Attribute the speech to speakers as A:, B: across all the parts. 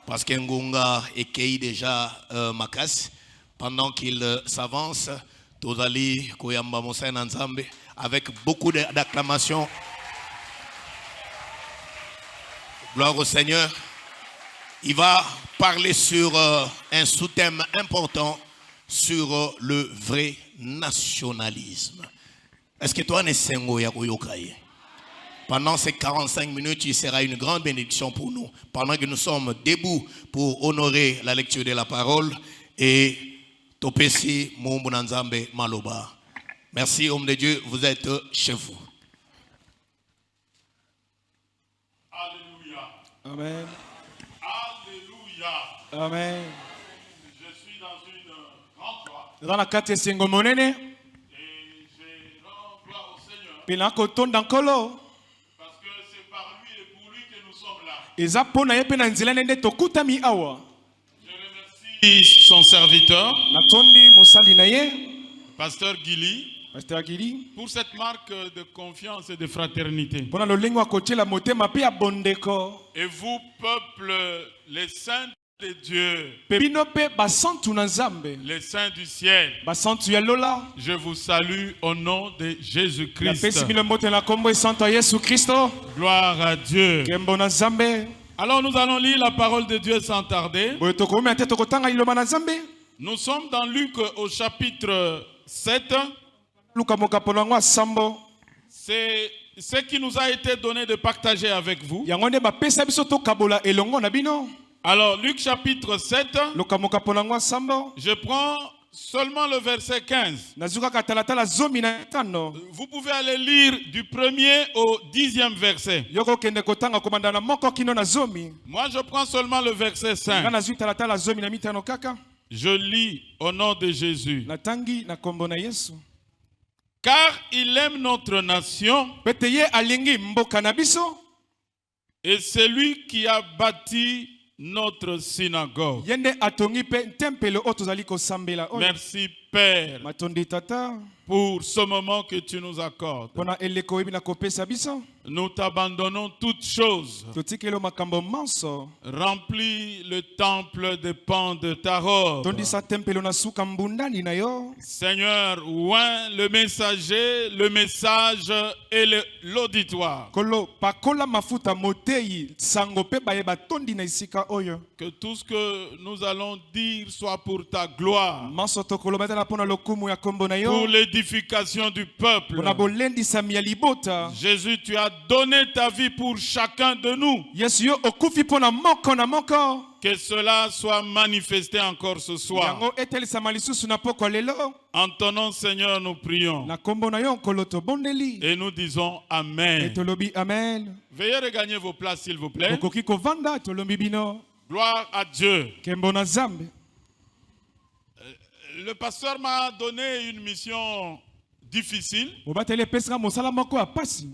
A: Parce qu'Ngunga est déjà Makas, pendant qu'il s'avance, Tozali Koyamba Moussa Nzambe, avec beaucoup d'acclamations. Gloire au Seigneur. Il va parler sur un sous-thème important, sur le vrai nationalisme. Est-ce que toi, Nessengo Yakoyokaye? Pendant ces 45 minutes, il sera une grande bénédiction pour nous. Pendant que nous sommes debout pour honorer la lecture de la parole et Topesi Mumbunanzambe Maloba. Merci, homme de Dieu, vous êtes chez vous.
B: Alléluia.
C: Amen.
B: Alléluia.
C: Amen.
B: Je suis dans une grande joie
C: Dans la carte Sengo Monene,
B: et je rends gloire au Seigneur
C: Pinakoton Dankolo,
B: parce que c'est par lui et pour lui que nous sommes là.
C: Ezapona Yepena Nzilane Tokutami Awa.
B: Je remercie son serviteur,
C: Natondi Mosali Naye,
B: Pasteur Gili,
C: Pasteur Agili,
B: pour cette marque de confiance et de fraternité.
C: Pona Lolingo Akoche la Motema Pia Bondeko.
B: Et vous, peuple, les saints de Dieu,
C: Pebinope Basantu Nazambe,
B: les saints du ciel,
C: Basantu Yalola,
B: je vous salue au nom de
C: la
B: Jésus-Christ.
C: Pessimile Mote la Combo et Santo Yesu Christo,
B: Gloire à Dieu.
C: Kembo Nazambe,
B: Alors nous allons lire la parole de Dieu sans tarder.
C: Boyotoko Mente Tokotanga Iloma Nazambe,
B: Nous sommes dans Luc au chapitre 7.
C: Luka Mokaponangwa Sambo,
B: C'est ce qui nous a été donné de partager avec vous.
C: Yangonde Bapesa Bisoto Kabola Elongo Nabino,
B: Alors Luc chapitre 7,
C: Luka Mokaponangwa Sambo,
B: je prends seulement le verset 15.
C: Nazuka Katalatala Zomi Natano,
B: Vous pouvez aller lire du 1er au 10e verset.
C: Yoko Kende Kotanga Komandana Moko Kino na Zomi,
B: Moi je prends seulement le verset 5.
C: Ngana Zui Talatala Zomi na Mitano Kaka,
B: Je lis au nom de Jésus.
C: Natangi na Kombo na Yesu.
B: Car il aime notre nation
C: Peteye Alingi Mboka na Biso,
B: et c'est lui qui a bâti notre synagogue.
C: Yende Atongi Pe Tempele Otozaliko Sambela.
B: Merci Père
C: Matondi Tata,
B: pour ce moment que tu nous accordes.
C: Pona Eleko Ebina Kopesa Biso,
B: Nous t'abandonnons toutes choses.
C: Totikelo Makambo Manso,
B: Remplis le temple des pans de ta robe.
C: Tondi sa Tempelo na Suka Mbundani na yo,
B: Seigneur, oint le messager, le message et l'auditoire.
C: Kolo Pakola Mafuta Motei, Sango Pe Bayeba Tondi na Isika Oyo,
B: Que tout ce que nous allons dire soit pour ta gloire,
C: Manso Tokolo Matana Pona Lokumu ya Kombo na yo,
B: pour l'édification du peuple.
C: Pona Bolendi Samia Libota,
B: Jésus, tu as donné ta vie pour chacun de nous.
C: Yesu yo okufi pona moko na moko,
B: Que cela soit manifesté encore ce soir.
C: Yango eteli samalisusu na poko lelo,
B: En ton nom, Seigneur, nous prions.
C: na Kombo na yo Koloto Bondeli,
B: Et nous disons Amen.
C: Etolobi Amen.
B: Veuillez regagner vos places, s'il vous plaît.
C: Okoki kovanda tolombi bino,
B: Gloire à Dieu.
C: Kembo na Zambe.
B: Le pasteur m'a donné une mission difficile.
C: Obatele pesera mosala moko ya pasi.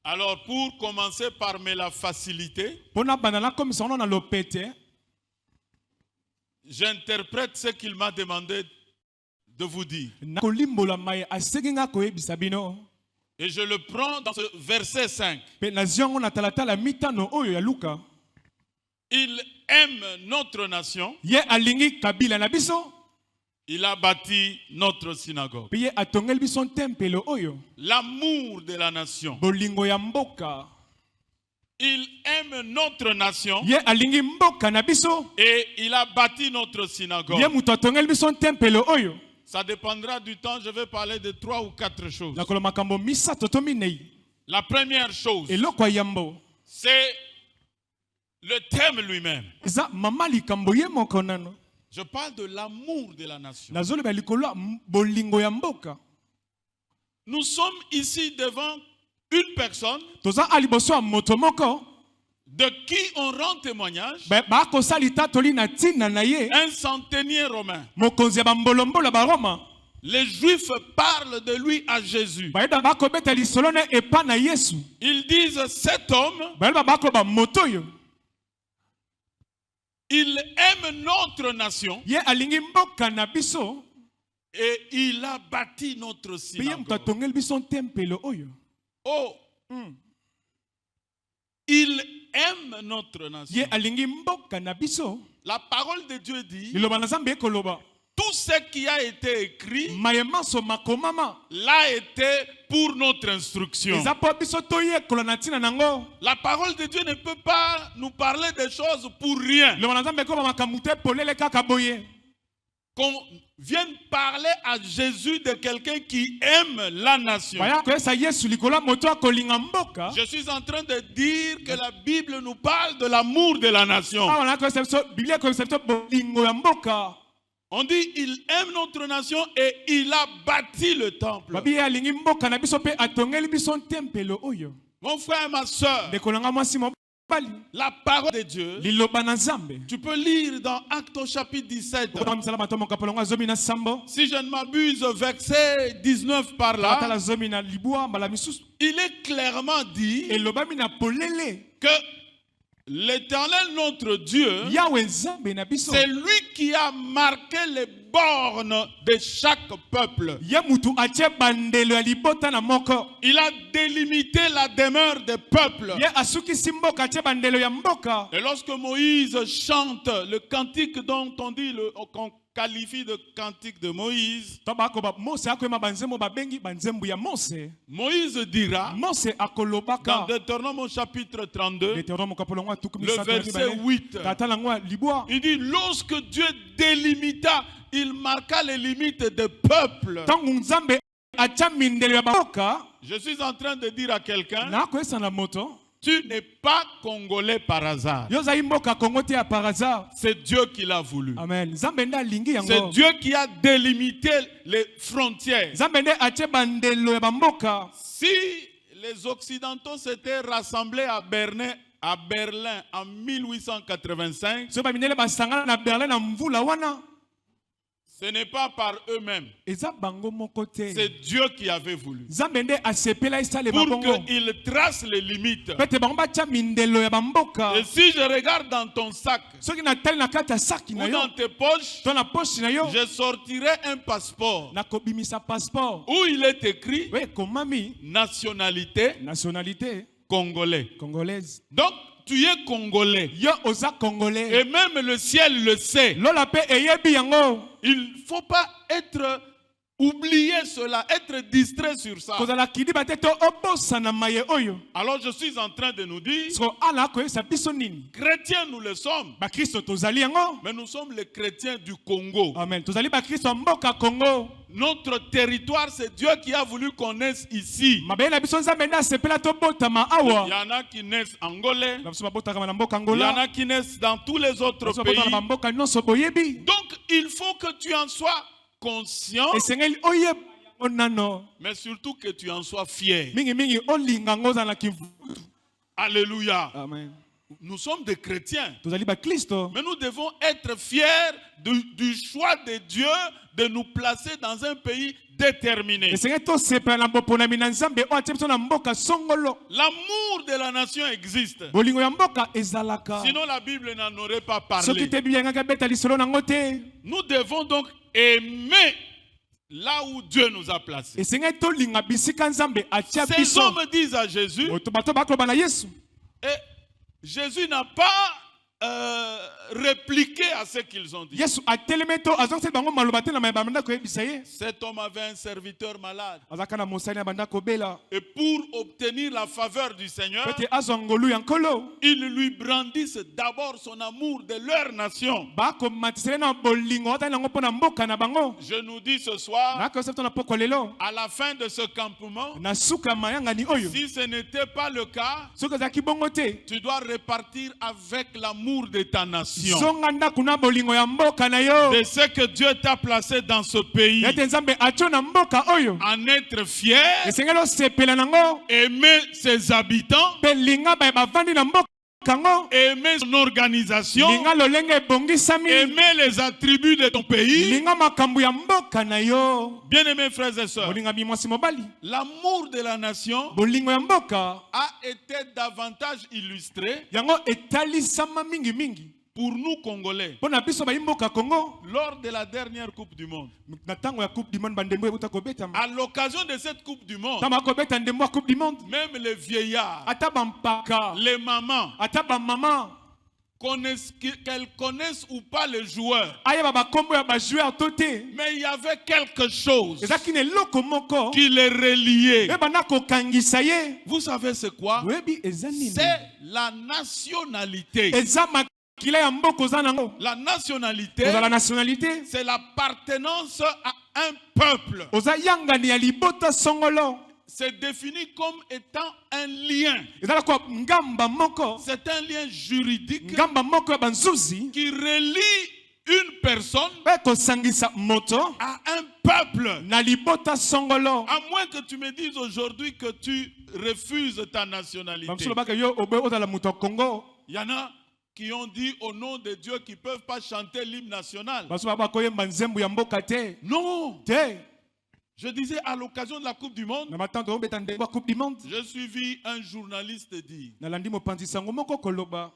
B: Alors, pour commencer par me la faciliter,
C: Pona banana comme son nom na lopete,
B: j'interprète ce qu'il m'a demandé de vous dire.
C: na kolimbola mai aseginga koyebisa bino.
B: Et je le prends dans ce verset 5.
C: Pe na ziongo na talatala mitano oyo ya Luka.
B: Il aime notre nation.
C: Ye alingi kabila na biso,
B: Il a bâti notre synagogue.
C: pe ye atongeli biso tempelo oyo.
B: L'amour de la nation.
C: Bolingo ya mboka.
B: Il aime notre nation
C: Ye alingi mboka na biso,
B: et il a bâti notre
C: ye
B: synagogue.
C: muto atongeli biso tempelo oyo.
B: Ça dépendra du temps. Je vais parler de 3 ou 4 choses.
C: Na koloba makambo misato to minei.
B: La première chose,
C: Eloko ya yambo.
B: c'est le thème lui-même.
C: Eza mama likambo ye moko nano.
B: Je parle de l'amour de la nation.
C: Nazoloba likolo ya bolingo ya mboka.
B: Nous sommes ici devant une personne
C: Toza aliboso ya moto moko,
B: de qui on rend témoignage,
C: ba kosali tatoli na tina na ye,
B: un centenier romain.
C: mokonzi ya bambolombolo ba Roma.
B: Les Juifs parlent de lui à Jésus.
C: Baeda ba kobeta lisolo na epa na Yesu.
B: Ils disent cet homme,
C: Baeda ba koloba moto yo.
B: il aime notre nation
C: Ye alingi mboka na biso,
B: et il a bâti notre
C: pe ye
B: synagogue.
C: muto atongeli biso tempelo oyo.
B: Oh, il aime notre
C: Ye
B: nation.
C: alingi mboka na biso.
B: La parole de Dieu dit,
C: Liloba na Nzambe ekoloba.
B: tout ce qui a été écrit
C: Mayema so makomama.
B: l'a été pour notre instruction.
C: Eza po biso toye kolona tina nango.
B: La parole de Dieu ne peut pas nous parler des choses pour rien.
C: Liloba na Nzambe ko makamute polele kaka boye.
B: Qu'on vienne parler à Jésus de quelqu'un qui aime la nation.
C: Baya ko esa Yesu likola moto akolinga mboka.
B: Je suis en train de dire que la Bible nous parle de l'amour de la nation.
C: Ah wana ko esa biso Biblia ko esa biso bolingo ya mboka.
B: On dit il aime notre nation et il a bâti le temple.
C: Babi alingi mboka na biso pe atongeli biso tempelo oyo.
B: Mon frère, ma soeur,
C: De kolanga mwasi mobali.
B: la parole de Dieu,
C: Liloba na Nzambe.
B: tu peux lire dans Actes au chapitre 17.
C: Kota misala matomo kapolonga zomi na sambo.
B: Si je ne m'abuse, verset 19 par là,
C: Atala zomi na libua mbala misusu.
B: il est clairement dit
C: Eloba mina polele.
B: que l'Éternel, notre Dieu,
C: Yahweh Nzambe na biso.
B: c'est lui qui a marqué les bornes de chaque peuple.
C: Ya mutu atie bandelo ya libota na moko.
B: Il a délimité la demeure des peuples.
C: Ye asuki simboka atie bandelo ya mboka.
B: Et lorsque Moïse chante le cantique dont on dit, qu'on qualifie de cantique de Moïse,
C: Toba ko ba Mose akoyema banzembo babengi banzembo ya Mose.
B: Moïse dira,
C: Mose
B: dans
C: akolobaka.
B: Deutéronome au chapitre 32,
C: Deutéronome kapolonga tukumi
B: le
C: sato na
B: verset
C: mibale.
B: 8,
C: Tatala ngwa libua.
B: il dit, lorsque Dieu délimita, il marqua les limites des peuples.
C: Tangu Nzambe atia mindelo ya mboka.
B: Je suis en train de dire à quelqu'un,
C: Na ko esa na moto.
B: tu n'es pas congolais par hasard.
C: Yo za mboka Kongo te ya par hasard.
B: C'est Dieu qui l'a voulu.
C: Amen. Nzambe nda lingi
B: C'est
C: yango.
B: Dieu qui a délimité les frontières.
C: Nzambe nda atie bandelo ya mboka.
B: Si les Occidentaux s'étaient rassemblés à Berlin en 1885,
C: So ba minele basangana na Berlin na mvula wana.
B: ce n'est pas par eux-mêmes.
C: Eza bango moko te.
B: C'est Dieu qui avait voulu.
C: Nzambe nde asepela isale
B: Pour
C: bango.
B: qu'il trace les limites.
C: Pete bango batia mindelo ya mboka.
B: Et si je regarde dans ton sac
C: Soki na tali na kati ya saki na
B: ou
C: yo.
B: dans tes poches,
C: To na poche na yo.
B: je sortirai un passeport
C: Na kobimisa passeport.
B: où il est écrit
C: Oui, komami.
B: nationalité
C: Nationalité
B: congolais.
C: congolaise.
B: Donc, tu es congolais.
C: Yo oza congolais.
B: Et même le ciel le sait.
C: Lola pe eyebi yango.
B: Il ne faut pas être oublier cela, être distrait sur ça.
C: Kozala kidiba te to obosa na maye oyo.
B: Alors je suis en train de nous dire,
C: So ala ko esa biso nini?
B: chrétiens nous le sommes,
C: Ba Kristo tozali yango.
B: mais nous sommes les chrétiens du Congo.
C: Amen. Tozali ba Kristo mboka Congo.
B: Notre territoire, c'est Dieu qui a voulu qu'on naisse ici.
C: Mabe na biso Nzambe nda sepela to botama
B: Il y
C: awa.
B: en a qui naissent angolais,
C: Na biso babota kama na mboka
B: il y en
C: Angola.
B: a qui naissent dans tous les autres
C: Biso babota na
B: pays.
C: mboka nyonso boyebi.
B: Donc il faut que tu en sois conscient,
C: Esengeli oyeba yango nano.
B: mais surtout que tu en sois fier.
C: Mingi mingi olinga ngoza na kivu.
B: Alléluia.
C: Amen.
B: Nous sommes des chrétiens.
C: Tozali ba Kristo.
B: Mais nous devons être fiers du choix de Dieu de nous placer dans un pays déterminé.
C: Esengeli to sepela na boponami na Nzambe o atie biso na mboka songolo.
B: L'amour de la nation existe.
C: Bolingo ya mboka ezalaka.
B: Sinon la Bible n'en aurait pas
C: Soki
B: parlé.
C: te Biblia ngaka beta lisolo nango te.
B: Nous devons donc aimer là où Dieu nous a placés.
C: Esengeli to linga bisika Nzambe atia
B: Ces
C: biso.
B: hommes disent à Jésus,
C: Bato bakoloba na Yesu.
B: et Jésus n'a pas répliqué à ce qu'ils ont dit.
C: Yesu ateleme to azongse bango maloba te na mayeba banda ko yebisa ye.
B: Cet homme avait un serviteur malade.
C: Azaka na mosali na banda ko bela.
B: Et pour obtenir la faveur du Seigneur,
C: Pete azwa ngolu ya nkolo.
B: ils lui brandissent d'abord son amour de leur nation.
C: Bako matisele na bolingo otali nango mpo na mboka na bango.
B: Je nous dis ce soir,
C: Na ko septo na poko lelo.
B: à la fin de ce campement,
C: Na suka mayanga ni oyo.
B: si ce n'était pas le cas,
C: Soki ozalaki bongo te.
B: tu dois repartir avec l'amour de ta nation.
C: Zonga ndako na bolingo ya mboka na yo.
B: De ce que Dieu t'a placé dans ce pays.
C: Ete Nzambe atio na mboka oyo.
B: En être fier,
C: Esengeli osepela nango.
B: aimer ses habitants,
C: Pe linga baye bavandi na mboka yango.
B: aimer son organisation,
C: Linga lolenge ebongisami.
B: aimer les attributs de ton pays.
C: Linga makambo ya mboka na yo.
B: Bien-aimés frères et sœurs,
C: Bolinga bimwasi mobali.
B: l'amour de la nation
C: Bolingo ya mboka.
B: a été davantage illustré
C: Yango etalisama mingi mingi.
B: pour nous Congolais,
C: Pona biso bayimboka Congo.
B: lors de la dernière Coupe du Monde,
C: Na tango ya Coupe du Monde bandembo ebuta kobeta.
B: à l'occasion de cette Coupe du Monde,
C: Tama kobeta ndembo ya Coupe du Monde.
B: même les vieillards,
C: Ata bampaka.
B: les mamans,
C: Ata ba maman.
B: qu'elles connaissent ou pas les joueurs,
C: Aya ba kombo ya ba joueur toté.
B: mais il y avait quelque chose
C: Ezaki ne loko moko.
B: qui les reliait.
C: Eba na kokangisa ye.
B: Vous savez c'est quoi?
C: Webi ezani.
B: C'est la nationalité.
C: Eza makila ya mboko za nango.
B: La nationalité,
C: Oza la nationalité.
B: c'est l'appartenance à un peuple.
C: Oza yangani ya libota songolo.
B: C'est défini comme étant un lien.
C: Ezala kwa ngamba moko.
B: C'est un lien juridique
C: Ngamba moko ya banzuzi.
B: qui relie une personne
C: Kosangisa moto.
B: à un peuple.
C: Na libota songolo.
B: À moins que tu me dises aujourd'hui que tu refuses ta nationalité.
C: Bamsulo baka yo obe ozala moto Congo.
B: Il y en a qui ont dit au nom de Dieu qu'ils ne peuvent pas chanter l'hymne national.
C: Bamsulo baka koyemba nzembo ya mboka te.
B: Non.
C: Te.
B: Je disais à l'occasion de la Coupe du Monde,
C: Na matando obeta ndembo Coupe du Monde.
B: j'ai suivi un journaliste dire,
C: Nalandi mopanzi sango moko koloba.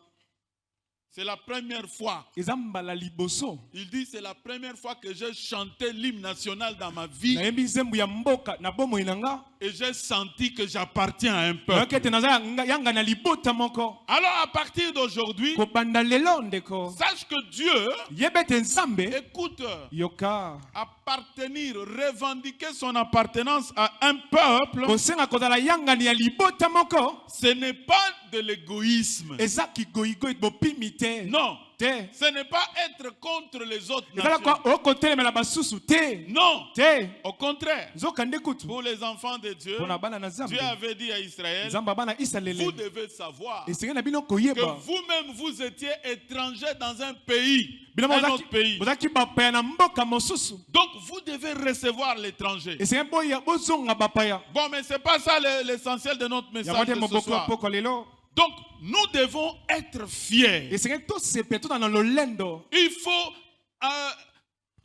B: c'est la première fois.
C: Ezamba la liboso.
B: Il dit, c'est la première fois que j'ai chanté l'hymne national dans ma vie
C: Na yembi nzembo ya mboka na bomo inanga.
B: et j'ai senti que j'appartiens à un peuple.
C: Okete naza yanga na libota moko.
B: Alors à partir d'aujourd'hui,
C: Ko banda lelo ndeko.
B: sache que Dieu,
C: Yebete nzambe.
B: écoute,
C: Yoka.
B: appartenir, revendiquer son appartenance à un peuple,
C: Kosenga kozala yanga ni ya libota moko.
B: ce n'est pas de l'égoïsme.
C: Ezaki goigo bopimite.
B: Non,
C: Te.
B: ce n'est pas être contre les autres
C: Ezala
B: nations.
C: kwa okotelemela basusu te.
B: Non,
C: Te.
B: au contraire,
C: Nzoka ndekutu.
B: pour les enfants de Dieu,
C: Pona bana na zambe.
B: Dieu avait dit à Israël,
C: Nzamba bana
B: vous
C: Israël.
B: devez savoir
C: Esenge na bino
B: que
C: koyeba.
B: vous-même vous étiez étranger dans un pays,
C: Bino
B: un autre pays.
C: bozaki bapaya na mboka mosusu.
B: Donc vous devez recevoir l'étranger.
C: Esenge boya bozonga bapaya.
B: Bon, mais c'est pas ça l'essentiel de notre message
C: Yabate
B: de ce
C: moboko
B: soir.
C: poko lelo.
B: Donc nous devons être fiers.
C: Esenge to sepe to na lolendo.
B: Il faut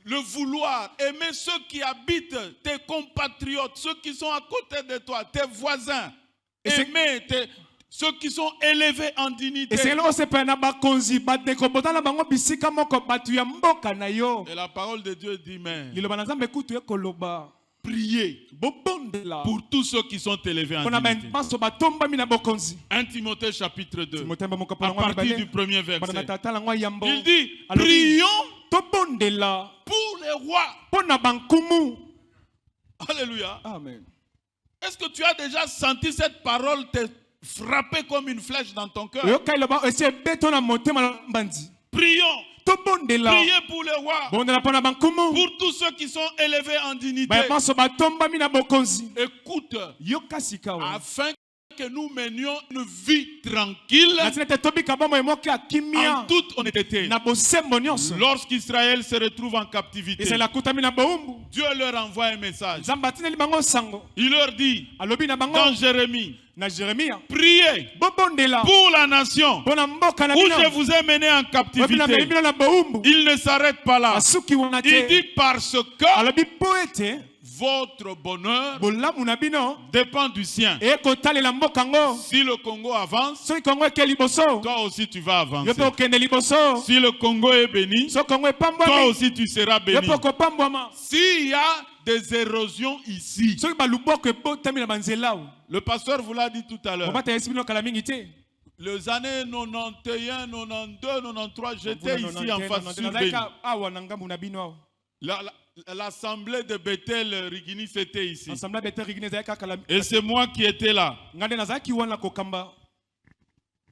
B: le vouloir, aimer ceux qui habitent, tes compatriotes, ceux qui sont à côté de toi, tes voisins. Aimer ceux qui sont élevés en dignité.
C: Esenge lo sepe na bakonzi badeko botana bango bisika moko batu ya mboka na yo.
B: Et la parole de Dieu dit, mais
C: Liloba na Nzambe kutu ekoloba.
B: priez
C: Bobondela.
B: pour tous ceux qui sont élevés en
C: Pona
B: dignité.
C: baso batomba mina bokonzi.
B: 1 Timothée chapitre 2,
C: Motemba moko
B: à
C: pona
B: partir du premier verset.
C: yambo.
B: Il dit,
C: Alors,
B: prions
C: tobondela
B: pour les rois.
C: pona bankumu.
B: Alléluia.
C: Amen.
B: Est-ce que tu as déjà senti cette parole te frapper comme une flèche dans ton cœur?
C: Yoka iloba ese beto na motema na bandi.
B: Prions.
C: Tobondela.
B: Priez pour les rois.
C: Bondela pona bankumu.
B: Pour tous ceux qui sont élevés en dignité.
C: Ba baso batomba mina bokonzi.
B: Écoute,
C: Yoka sikawa.
B: afin que nous menions une vie tranquille,
C: Natina te tobi kabamo emoki
B: en
C: akimia.
B: toute honnêteté.
C: Na bosembo nyonso.
B: Lorsqu'Israël se retrouve en captivité,
C: Et c'est la kutami na boumbu.
B: Dieu leur envoie un message.
C: Zambatina libango sango.
B: Il leur dit,
C: Alobi na bango.
B: dans Jérémie,
C: Na Jeremia.
B: priez
C: Bobondela.
B: pour la nation
C: Pona mboka na
B: où
C: bino.
B: je vous ai mené en
C: Wabina
B: captivité.
C: melibino na boumbu.
B: Il ne s'arrête pas là.
C: Asuki wana
B: Il
C: te.
B: dit parce que
C: Alobi poete.
B: votre bonheur
C: Bolamu na bino.
B: dépend du sien.
C: Ekotalela mboka ngo.
B: Si le Congo avance,
C: Soki Kongo eke liboso.
B: toi aussi tu vas
C: Yo
B: avancer.
C: pe okende liboso.
B: Si le Congo est béni,
C: So Kongo
B: toi
C: epambwami.
B: aussi tu seras
C: Yo
B: béni.
C: pe okopambwama.
B: S'il y a des érosions ici,
C: Soki baluboko ebotami na banzela.
B: le pasteur vous l'a dit tout à l'heure,
C: Obata yesi bino kala mingi te.
B: les années 91, 92, 93, j'étais ici en face sur Béni.
C: Nazalaka awa na ngambu na bino awa.
B: L'assemblée de Bethel Rigini, c'était ici.
C: Ensemble bete rigine zalaka kala.
B: Et c'est moi qui étais là.
C: Ngande nazalaki wana kokamba.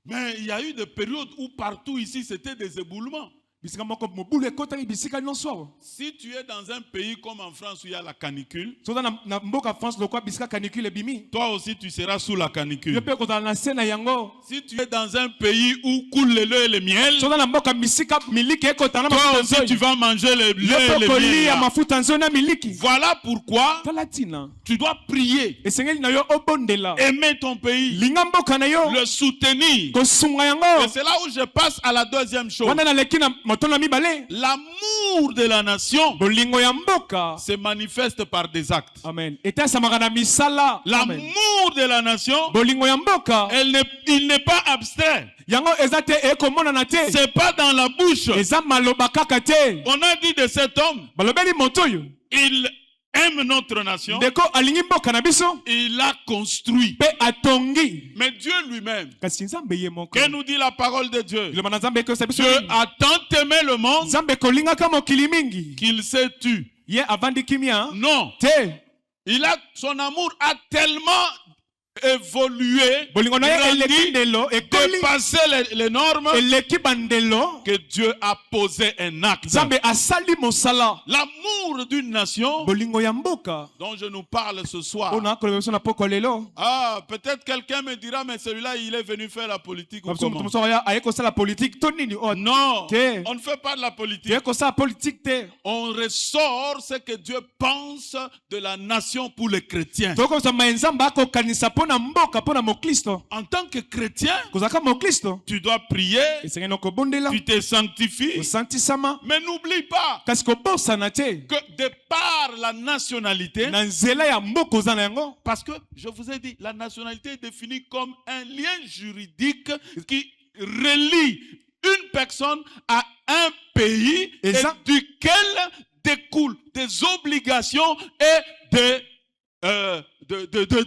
B: Mais il y a eu des périodes où partout ici, c'était des éboulements.
C: Bisika moko mobulu ekotaki bisika nyonso awa.
B: Si tu es dans un pays comme en France où il y a la canicule,
C: Soza na mboka France lokwa bisika canicule ebimi.
B: toi aussi tu seras sous la canicule.
C: Yo pe kozala na se na yango.
B: Si tu es dans un pays où coule le lait et le miel,
C: Soza na mboka bisika miliki ekotana
B: toi
C: mafuta
B: aussi
C: nzoi.
B: tu vas manger le
C: Yo
B: lait et
C: pe
B: le
C: kolia
B: miel.
C: mafuta nzoi na miliki.
B: Voilà pourquoi
C: Tala tina.
B: tu dois prier,
C: Esengeli na yo obondela.
B: aimer ton pays,
C: Linga mboka na yo.
B: le soutenir.
C: Kosunga
B: Et
C: yango.
B: c'est là où je passe à la deuxième chose.
C: Wana na leki na motondo mibale
B: L'amour de la nation
C: bolingo ya mboka
B: se manifeste par des actes.
C: amen etasamaka na misala amen
B: L'amour de la nation,
C: bolingo ya mboka
B: il n'est pas abstrait.
C: yango eza te ekomonana te
B: C'est pas dans la bouche.
C: eza maloba kaka te
B: On a dit de cet homme,
C: balobeli moto oyo
B: il aime notre nation,
C: ndeko alingi mboka na biso
B: il l'a construit.
C: mpe atongi
B: Mais Dieu lui-même,
C: kasi nzambe ye moko
B: que nous dit la parole de Dieu,
C: liloba na nzambe ekoyesa biso
B: Dieu
C: nini?
B: a tant aimé le monde
C: nzambe kolingaka mokili mingi
B: qu'il s'est tu.
C: ye avandi kimia
B: Non,
C: te
B: son amour a tellement évolué,
C: bolingo na ye eleki
B: grandi,
C: ndelo ekoli
B: dépassé les normes,
C: eleki bandelo
B: que Dieu a posé un acte.
C: nzambe asali mosala
B: L'amour d'une nation
C: bolingo ya mboka
B: dont je nous parle ce soir.
C: oyo nakoloba biso na poko lelo
B: Ah, peut-être quelqu'un me dira, mais celui-là, il est venu faire la politique ou
C: biso moto
B: comment?
C: mosusu aya aye kosala politike to nini oyo
B: Non,
C: Te.
B: on ne fait pas de la politique.
C: toye kosala politike te
B: On ressort ce que Dieu pense de la nation pour les chrétiens.
C: tokosama nzambe akokanisa mpo na mboka mpo na moklisto
B: En tant que chrétien,
C: kozalaka moklisto
B: tu dois prier,
C: esengeli na kobondela
B: tu te sanctifies,
C: kosantisama
B: mais n'oublie pas
C: kasi kobosana te
B: que de par la nationalité,
C: na nzela ya mboka oza na yango
B: parce que je vous ai dit, la nationalité est définie comme un lien juridique qui relie une personne à un pays et
C: Exact.
B: duquel découlent des obligations et de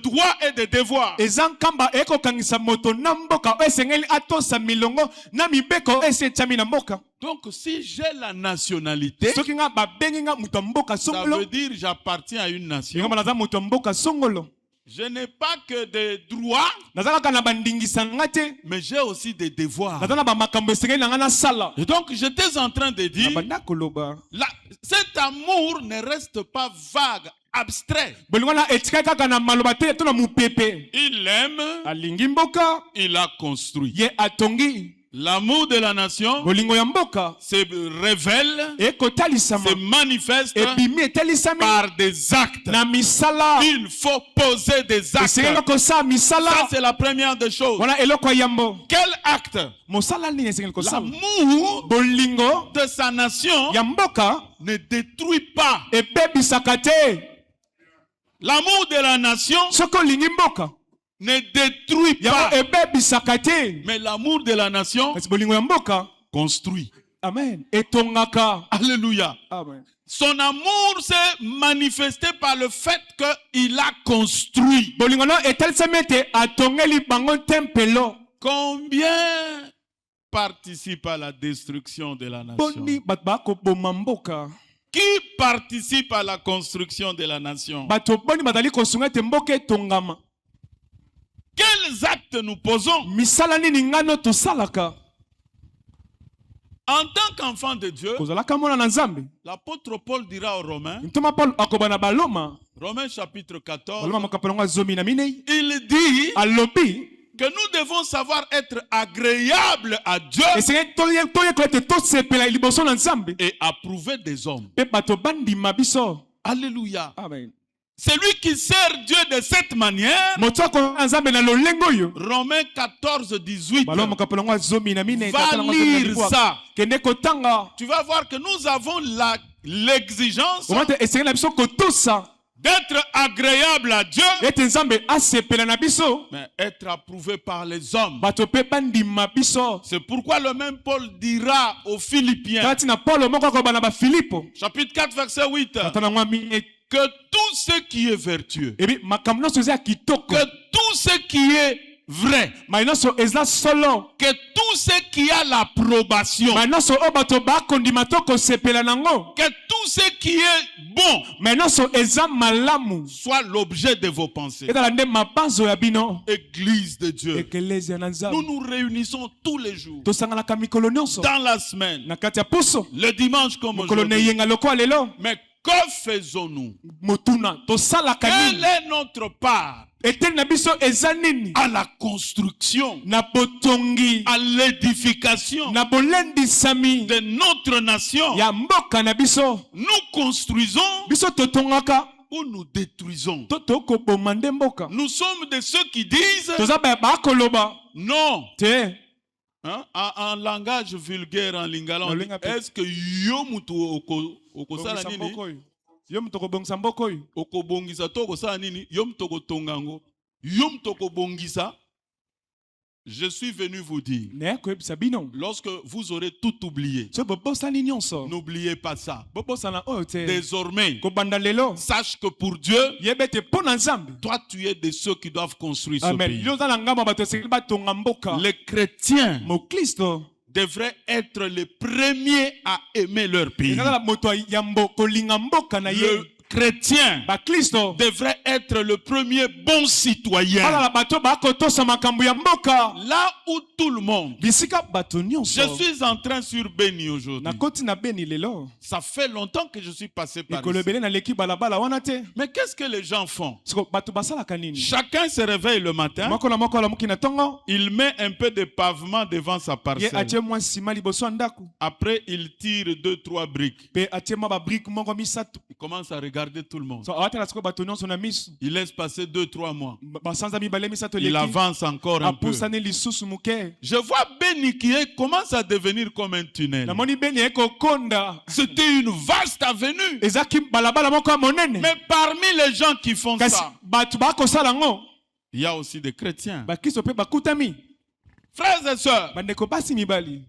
B: droits et de devoirs.
C: eza nkamba ekokangisa moto na mboka oyo esengeli atosa milongo na mibeko oyo esi etiami na mboka
B: Donc si j'ai la nationalité,
C: soki nga babengi nga moto ya mboka
B: ça
C: songolo
B: veut dire j'appartiens à une nation.
C: yango naza moto ya mboka songolo
B: Je n'ai pas que des droits,
C: naza kaka na bandingisa nga te
B: mais j'ai aussi des devoirs.
C: naza na bamakambo esengeli na nga nasala
B: Et donc j'étais en train de
C: na
B: dire,
C: banda koloba
B: cet amour ne reste pas vague, abstrait.
C: bolingo na etikali kaka na maloba te to na mopepe
B: Il aime,
C: alingi mboka
B: il a construit.
C: ye atongi
B: L'amour de la nation
C: bolingo ya mboka
B: se révèle,
C: ekotalisama
B: se manifeste
C: ebimi etalisami
B: par des actes.
C: na misala
B: Il faut poser des actes.
C: esengeli kosala
B: Ça,
C: misala
B: c'est la première des choses.
C: wana eloko ya yambo
B: Quel acte?
C: mosala nini esengeli kosala
B: L'amour
C: bolingo
B: de sa nation
C: ya mboka
B: ne détruit pas.
C: ebebisaka te
B: L'amour de la nation
C: soki olingi mboka
B: ne détruit pas.
C: yango ebebisaka te
B: Mais l'amour de la nation
C: kasi bolingo ya mboka
B: construit.
C: amen etongaka
B: Alléluia.
C: amen
B: Son amour s'est manifesté par le fait qu'il a construit.
C: bolingo no etalisami ete atongeli bango tempelo
B: Combien participent à la destruction de la nation?
C: boni bato bakoboma mboka
B: Qui participe à la construction de la nation?
C: bato boni bazali kosunga ete mboka etongama
B: Quels actes nous posons
C: misala nini ngano tosalaka
B: en tant qu'enfant de Dieu?
C: kozalaka mwana na nzambe
B: L'apôtre Paul dira aux Romains,
C: ntoma paul akoba na baloma
B: Romains chapitre 14,
C: baloma makapelo ngo zomi na minei
B: il dit
C: alobi
B: que nous devons savoir être agréables à Dieu
C: esengeli toyekola ete tosepela liboso na nzambe
B: et approuver des hommes.
C: mpe bato bandima biso
B: Alléluia.
C: amen
B: Celui qui sert Dieu de cette manière,
C: moto akola na nzambe na lolenge oyo
B: Romains 14, 18,
C: baloma makapelo ngo zomi na minei
B: va lire ça.
C: kende kotanga
B: Tu vas voir que nous avons l'exigence
C: omata esengeli na biso kotosa
B: d'être agréable à Dieu,
C: ete nzambe asepela na biso
B: mais être approuvé par les hommes.
C: bato mpe bandima biso
B: C'est pourquoi le même Paul dira aux Philippiens,
C: kati na paulo moko akoba na bafilipo
B: chapitre 4, verset 8,
C: ata na ngwa minei
B: que tout ce qui est vertueux,
C: ebi makambo nyonso eza ya kitoko
B: que tout ce qui est vrai,
C: mai nyonso eza solo
B: que tout ce qui a l'approbation,
C: mai nyonso oyo bato bakondima to kosepela nango
B: que tout ce qui est bon
C: mai nyonso eza malamu
B: soit l'objet de vos pensées.
C: ezala nde mabanzo ya bino
B: Église de Dieu,
C: ekelezia na
B: nous
C: nzambe
B: nous réunissons tous les jours,
C: tosanganaka mikolo nyonso
B: dans la semaine,
C: na kati ya puso
B: le dimanche comme
C: mokolo na
B: aujourd'hui.
C: eyenga lokola lelo
B: Mais que faisons-nous?
C: motuna tosalaka
B: Quelle
C: nini
B: est notre part
C: eteni na biso eza nini
B: à la construction,
C: na botongi
B: à l'édification
C: na bolendisami
B: de notre nation?
C: ya mboka na biso
B: Nous construisons
C: biso totongaka
B: ou nous détruisons?
C: to tokoboma nde mboka
B: Nous sommes de ceux qui disent
C: toza bakoloba
B: non,
C: te
B: Hein? En langage vulgaire, en lingala, on dit,
C: Nalinga pe-
B: est-ce que yo mutu okosala
C: Bongisa
B: nini?
C: mboko oyo. Yo mutu okobongisa mboko oyo.
B: Okobongisa to okosala nini? Yo mutu okotongango. Yo mutu okobongisa. Je suis venu vous dire,
C: Naye koyebisa bino.
B: lorsque vous aurez tout oublié,
C: So bobosani nyonso.
B: n'oubliez pas ça.
C: Bobosana oyo te.
B: Désormais,
C: Kobanda lelo.
B: sache que pour Dieu,
C: Yebe te mpo na Nzambe.
B: toi tu es de ceux qui doivent construire ce
C: Amen.
B: pays.
C: Yo za na ngambo bato esengeli batonga mboka.
B: Les chrétiens
C: Mokristo.
B: devraient être les premiers à aimer leur pays.
C: Ezala moto ya kolinga mboka na ye.
B: Le chrétien
C: Bakristo.
B: devrait être le premier bon citoyen.
C: Bala bato bakotosa makambo ya mboka.
B: Là où tout le monde.
C: Bisika bato nyonso.
B: Je suis en train sur Béni aujourd'hui.
C: Na koti na beni lelo.
B: Ça fait longtemps que je suis passé par
C: Ekolo
B: ici.
C: ebele na leki balabala wana te.
B: Mais qu'est-ce que les gens font?
C: Siko bato basalaka nini?
B: Chacun se réveille le matin,
C: Moko na moko alamuki na tongo.
B: il met un peu de pavement devant sa
C: Ye
B: parcelle.
C: atie mwa nsima liboso ya ndako.
B: Après, il tire 2-3 briques.
C: Pe atie mwa babrike moko misato.
B: Il commence à regarder tout le monde.
C: So awatala siko bato nyonso na miso.
B: Il laisse passer 2-3 mois.
C: Basanza mibale misato
B: Il
C: leki.
B: avance encore un peu.
C: Apusani lisusu muke.
B: Je vois Béni qui commence à devenir comme un tunnel.
C: Namoni beni ekokonda.
B: C'était une vaste avenue.
C: Ezaki balabala moko ya monene.
B: Mais parmi les gens qui font
C: Kasi
B: ça,
C: bato bakosala ngo.
B: il y a aussi des chrétiens.
C: Bakristo pe bakutami.
B: Frères et sœurs,
C: Bandeko basi mibali.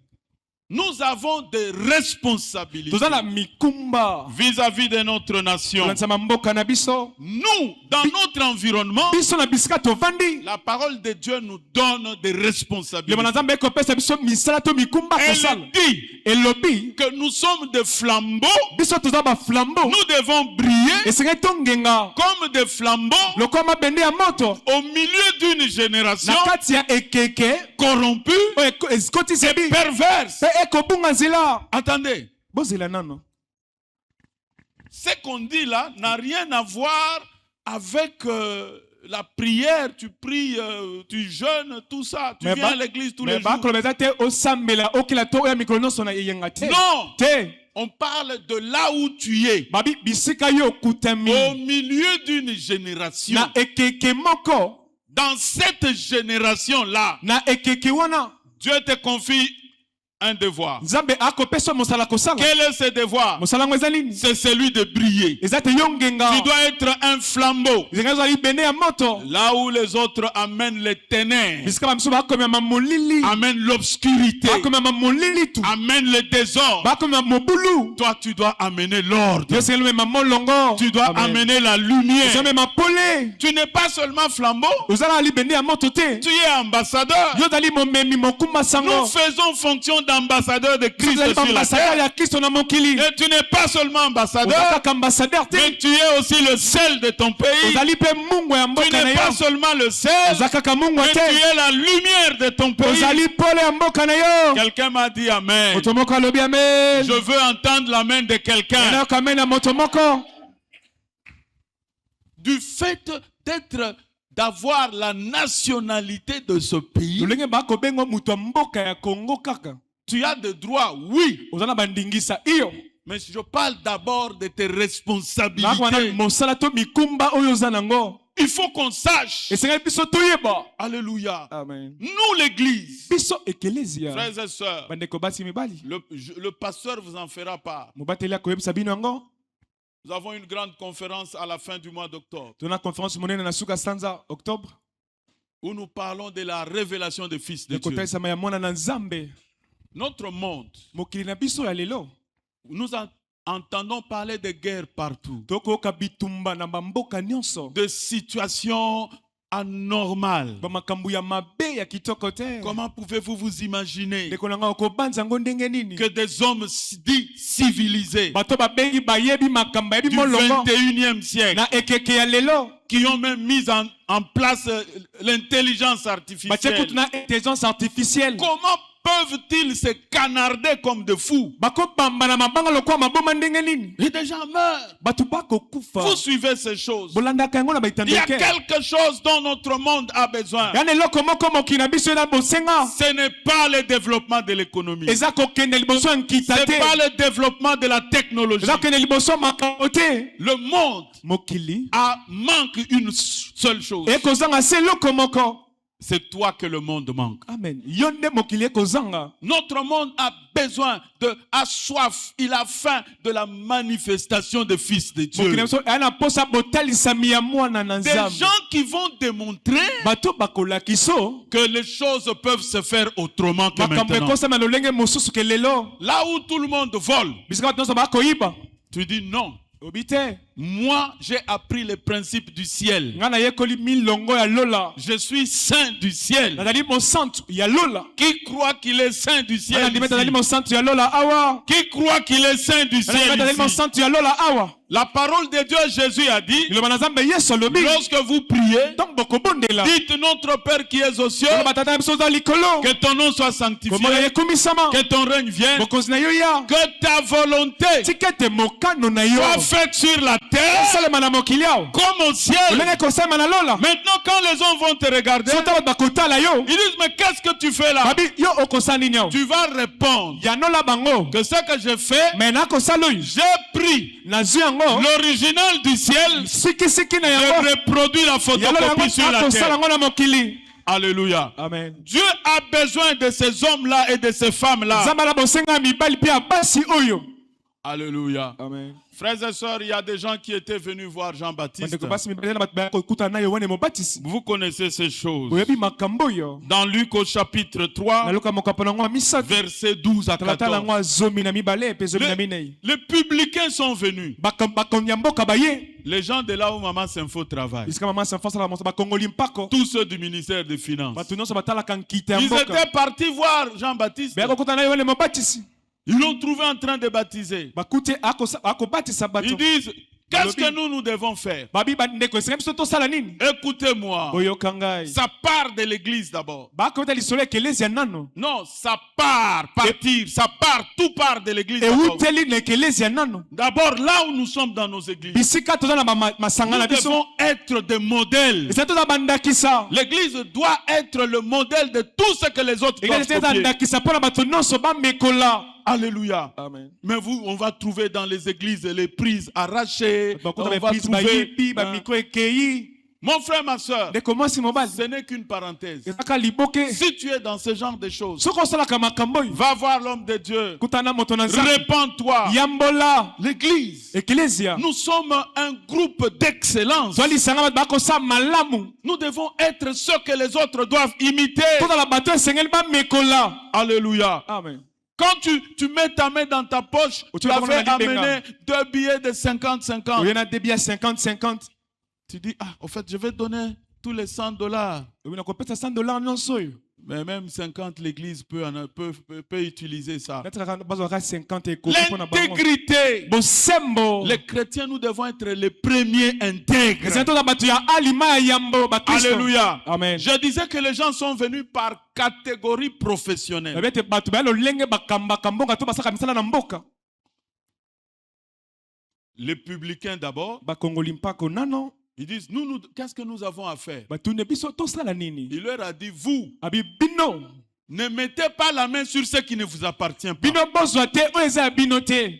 B: nous avons des responsabilités
C: Tozala mikumba.
B: vis-à-vis de notre nation.
C: Kolansama mboka na biso.
B: Nous, dans notre environnement,
C: Biso na bisika tovandi.
B: la parole de Dieu nous donne des
C: Lema
B: responsabilités.
C: na Nzambe ekopesa biso misala to mikumba kosala.
B: Elle dit
C: Elobi
B: que nous sommes des flambeaux,
C: biso toza ba flambeau.
B: nous devons briller
C: Esengeli tongenga.
B: comme des flambeaux
C: Lokola mabende ya moto.
B: au milieu d'une génération
C: Na kati ya ekeke.
B: corrompue
C: Oyo ekotisa
B: et
C: bi.
B: perverse.
C: Pe ekobunga nzela.
B: Attendez,
C: Bozela nano.
B: ce qu'on dit là n'a rien à voir avec la prière. Tu pries, tu jeûnes, tout ça. Tu viens à l'église tous les
C: Mais
B: jours.
C: bakoloba te osambela okila to oya mikolo nyonso na eyenga te.
B: Non,
C: Te.
B: on parle de là où tu es.
C: Babi bisika yo okutami.
B: Au milieu d'une génération.
C: Na ekeke moko.
B: Dans cette génération-là,
C: Na ekeke wana.
B: Dieu te confie un devoir.
C: Nzambe akopesa mosala kosala.
B: Quel est ce devoir?
C: Mosala ngo eza nini?
B: C'est celui de briller.
C: Eza te yongenga.
B: Tu dois être un flambeau.
C: Zenga ezali bene ya moto.
B: Là où les autres amènent les ténèbres,
C: Bisika bamiso bakomema molili.
B: amènent l'obscurité,
C: Bakomema molili tu.
B: amènent le désordre.
C: Bakomema mobulu.
B: Toi, tu dois amener l'ordre.
C: Yo sengeli mema molongo.
B: Tu dois
C: Amen.
B: amener la lumière.
C: Eza mema pole.
B: Tu n'es pas seulement flambeau,
C: Ozala ali bene ya moto te.
B: tu es ambassadeur.
C: Yo zali momemi mokumba sango.
B: Nous faisons fonction d'ambassadeur de Christ
C: Ozali
B: sur la
C: ambassadeur
B: terre.
C: ya Kristo na mokili.
B: Et tu n'es pas seulement ambassadeur,
C: Ozaka ambassadeur te.
B: mais tu es aussi le sel de ton pays.
C: Ozali pe mungu ya
B: Tu
C: mboka na
B: n'es
C: yo.
B: pas seulement le sel,
C: Ozaka mungu
B: mais tu
C: te.
B: es la lumière de ton pays.
C: Ozali pole ya mboka na yo.
B: Quelqu'un m'a dit Amen.
C: Moto moko alobi amen.
B: Je veux entendre l'amen de quelqu'un.
C: Yana kamena moto moko.
B: Du fait d'avoir la nationalité de ce pays,
C: Lolenge bako bengo mutu ya mboka ya Congo kaka.
B: tu as des droits, oui.
C: Ozana bandingisa iyo.
B: Mais je parle d'abord de tes
C: Na wana
B: responsabilités.
C: mosala to mikumba oyo oza nango.
B: Il faut qu'on sache.
C: Esengeli biso toyeba.
B: Alléluia.
C: Amen.
B: Nous, l'Église,
C: Biso ekelesia.
B: frères et sœurs,
C: Bandeko basi mibali.
B: le pasteur vous en fera part.
C: Mobateli akoyebisa bino yango.
B: Nous avons une grande conférence à la fin du mois d'octobre
C: Tuna conférence monene na suka sanza octobre.
B: où nous parlons de la révélation des fils de Dieu.
C: Ekotaisama ya mwana na Nzambe.
B: Notre monde,
C: Mokili na biso ya lelo.
B: nous entendons parler de guerres partout,
C: Tokoyoka bitumba na bamboka nyonso.
B: de situations anormales.
C: Bamakambu ya mabe ya kitoko te.
B: Comment pouvez-vous vous imaginer
C: Ndeko nanga okobanza ngo ndenge nini?
B: que des hommes dits civilisés
C: Bato babengi bayebi makamba yebi
B: du
C: molongo.
B: 21e siècle
C: Na ekeke ya lelo.
B: qui ont même mis en place l'intelligence
C: Batie
B: artificielle,
C: kutu na intelligence artificielle.
B: comment peuvent-ils se canarder comme des fous?
C: Bako bamba na mabanga lokwa maboma ndenge nini?
B: Et des gens meurent.
C: Bato bako kufa.
B: Vous suivez ces choses.
C: Bolandaka yango na
B: Il y a
C: baitandeke.
B: quelque chose dont notre monde a besoin.
C: Yani eloko moko mokili na biso na bosenga.
B: Ce n'est pas le développement de l'économie.
C: Eza kokende liboso ya nkita
B: Ce
C: te.
B: n'est pas le développement de la technologie.
C: Eza kokende liboso ya makambo te.
B: Le monde
C: Mokili
B: manque une seule chose.
C: ekozanga se eloko moko.
B: c'est toi que le monde manque.
C: Amen. Yonde mokili kozanga.
B: Notre monde a besoin a soif, il a faim de la manifestation des fils de Dieu.
C: Mokili so ana posa botalisa miya mwana na
B: Des
C: Nzambe.
B: gens qui vont démontrer
C: Bato bakolakiso
B: que les choses peuvent se faire autrement que
C: makambo
B: maintenant.
C: ekosama lolenge mosusu ke lelo.
B: Là où tout le monde vole,
C: Bisika bato nyonso bakoyiba.
B: tu dis non.
C: Obite.
B: Moi, j'ai appris les principes du ciel.
C: Ngana yekoli milongo ya lola.
B: Je suis saint du ciel.
C: Nazali mon centre ya lola.
B: Qui croit qu'il est saint du ciel
C: Ngana
B: ici?
C: nazali mon centre ya lola awa.
B: Qui croit qu'il est saint du ciel
C: Nazali mon
B: ici?
C: centre ya lola awa.
B: La parole de Dieu, Jésus a dit,
C: Iloba na Nzambe Yesu lobi.
B: lorsque vous priez,
C: Donc bokobondela.
B: dites notre Père qui est aux cieux,
C: Batata na biso za likolo.
B: que ton nom soit sanctifié,
C: Komona yekumisama.
B: que ton règne vienne,
C: Bokozi na yo ya.
B: que ta volonté
C: Tikete mokano na yo.
B: soit faite sur la terre
C: Salema na mokili ao.
B: comme au ciel.
C: Olenge kosema na lola.
B: Maintenant, quand les hommes vont te regarder,
C: Sota bat bakotala yo.
B: ils disent, mais qu'est-ce que tu fais là?
C: Babi yo okosani nyao.
B: Tu vas répondre
C: Ya nola bango.
B: que ce que je fais,
C: Mais na kosalo yo.
B: j'ai pris
C: Nazu yango.
B: l'original du ciel,
C: Siki na
B: je
C: yango.
B: reproduis la
C: Ya lola
B: photocopie sur la
C: yango
B: terre.
C: akosala ngo na mokili.
B: Alléluia.
C: Amen.
B: Dieu a besoin de ces hommes-là et de ces femmes-là.
C: Zamba la bosenga mibali pia basi oyo.
B: Alléluia.
C: Amen.
B: Frères et sœurs, il y a des gens qui étaient venus voir Jean-Baptiste.
C: Bandeko basi mibali na bato kokuta na yo wane mobatisi.
B: Vous connaissez ces choses.
C: Oyebi makambo yo.
B: Dans Luc au chapitre 3,
C: Na luka mokapana ngo misatu.
B: versets 12 à
C: Tala
B: 14.
C: ngo zomi na mibale pe zomi na minei.
B: Les publicains sont venus.
C: Bakonyamboka baye.
B: Les gens de là où Maman Sinfo travaille.
C: Bisika mama s'enfonce la monsa bakongoli mpako.
B: Tous ceux du ministère des Finances.
C: Bato nyonso batala kankite ya
B: Ils
C: mboka.
B: étaient partis voir Jean-Baptiste.
C: Be kokuta na yo wane mobatisi.
B: Ils l'ont trouvé en train de baptiser.
C: Bakute akobatisa bato.
B: Ils disent, qu'est-ce que nous devons faire?
C: Babi bandeko esenga biso tosala nini?
B: Écoutez-moi.
C: Boyoka ngai.
B: Ça part de l'église d'abord.
C: Bakota lisolo ekelezi ya nano.
B: Non, ça part, partir, ça part, tout part de l'église d'abord.
C: Euteli na ekelezi ya nano.
B: D'abord, là où nous sommes dans nos églises,
C: Bisika toza na masanga na
B: nous
C: biso.
B: devons être des modèles.
C: Esa toza bandakisa.
B: L'église doit être le modèle de tout ce que les autres doivent
C: Ekelezi toza
B: copier.
C: ndakisa pona bato nyonso bamekola.
B: Alléluia.
C: Amen.
B: Mais vous, on va trouver dans les églises les prises arrachées. On
C: Bakota
B: va
C: ba prise ba
B: trouver...
C: yipi ba micro ekei.
B: Mon frère, ma soeur,
C: De comment si mobile.
B: ce n'est qu'une parenthèse.
C: Ezaka liboke.
B: Si tu es dans ce genre de choses,
C: Soko sala kama kamboy.
B: va voir l'homme de Dieu.
C: Kutana moto na nzambe.
B: Répands-toi.
C: Yambola.
B: L'église,
C: Ekelezia.
B: nous sommes un groupe d'excellence.
C: Twali sanga bako sa malamu.
B: Nous devons être ceux que les autres doivent imiter.
C: Toza la bato esengeli bamekola.
B: Alléluia.
C: Amen.
B: Quand tu mets ta main dans ta poche, tu
C: vas
B: avais
C: voir la
B: amené 2 billets de 50-50.
C: Oyena débit à 50-50.
B: Tu dis, ah, au fait, je vais donner tous les $100.
C: Oyena kopesa $100 nyonso yo.
B: Mais même 50, l'église peut utiliser ça.
C: Nataka bazwaka 50 ekoki pona bango.
B: L'intégrité.
C: Bosembo.
B: Les chrétiens, nous devons être les premiers intègres.
C: Ezento na bato ya alima ya yambo ba Kristo.
B: Alléluia.
C: Amen.
B: Je disais que les gens sont venus par catégorie professionnelle.
C: Babete bato ba lolenge bakamba kambonga to basaka misala na mboka.
B: Les publicains d'abord,
C: Bakongoli mpako nano.
B: ils disent, qu'est-ce que nous avons à faire?
C: Batune biso tosala nini?
B: Il leur a dit, vous,
C: Abi bino.
B: ne mettez pas la main sur ce qui ne vous appartient pas.
C: Bino bozwa te o eza bino te.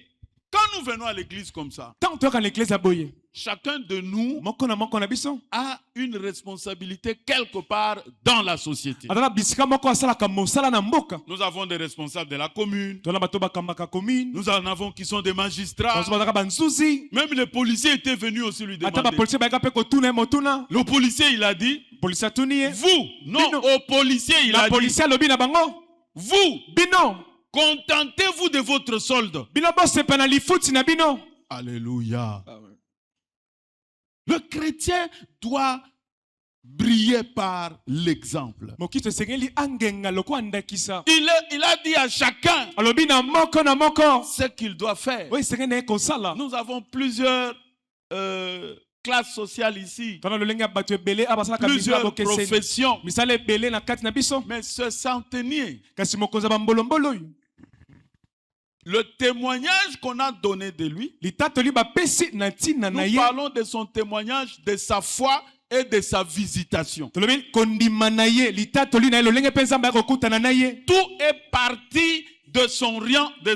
B: Quand nous venons à l'église comme ça,
C: Tant to ka l'église aboye.
B: chacun de nous
C: Moko na biso.
B: a une responsabilité quelque part dans la société.
C: Adana bisika moko asala ka mosala na mboka.
B: Nous avons des responsables de la commune.
C: Tona bato bakambaka commune.
B: Nous en avons qui sont des magistrats.
C: Bazo bazaka banzuzi.
B: Même les policiers étaient venus aussi lui
C: Ata ba
B: demander.
C: policier ba ka pe ko tuna motuna.
B: Le policier, il a dit,
C: Policier tuni.
B: vous, non,
C: Bino.
B: au policier, il a
C: La
B: dit,
C: policier lobi na bango.
B: vous,
C: Bino.
B: contentez-vous de votre solde.
C: Bino bosse pena lifuti na bino.
B: Alléluia. Le chrétien doit briller par l'exemple.
C: Mokito sengeli angenga loko andakisa.
B: Il a dit à chacun
C: Alobi na moko na moko.
B: ce qu'il doit faire.
C: Oui, sengene ko sala.
B: Nous avons plusieurs classes sociales ici,
C: Tona lolenga bato ebele abasala ka
B: plusieurs
C: misala bokeseni.
B: professions.
C: Misala ebele na kati na biso.
B: Mais ce centenier,
C: Kasi mokonza bambolombolo yo.
B: le témoignage qu'on a donné de lui,
C: Litatoli ba pesi na tina na
B: nous
C: ye.
B: parlons de son témoignage, de sa foi et de sa visitation.
C: Tolobi kondima na ye. Litatoli na ye lolenge penza ba kokutana na ye.
B: Tout est parti de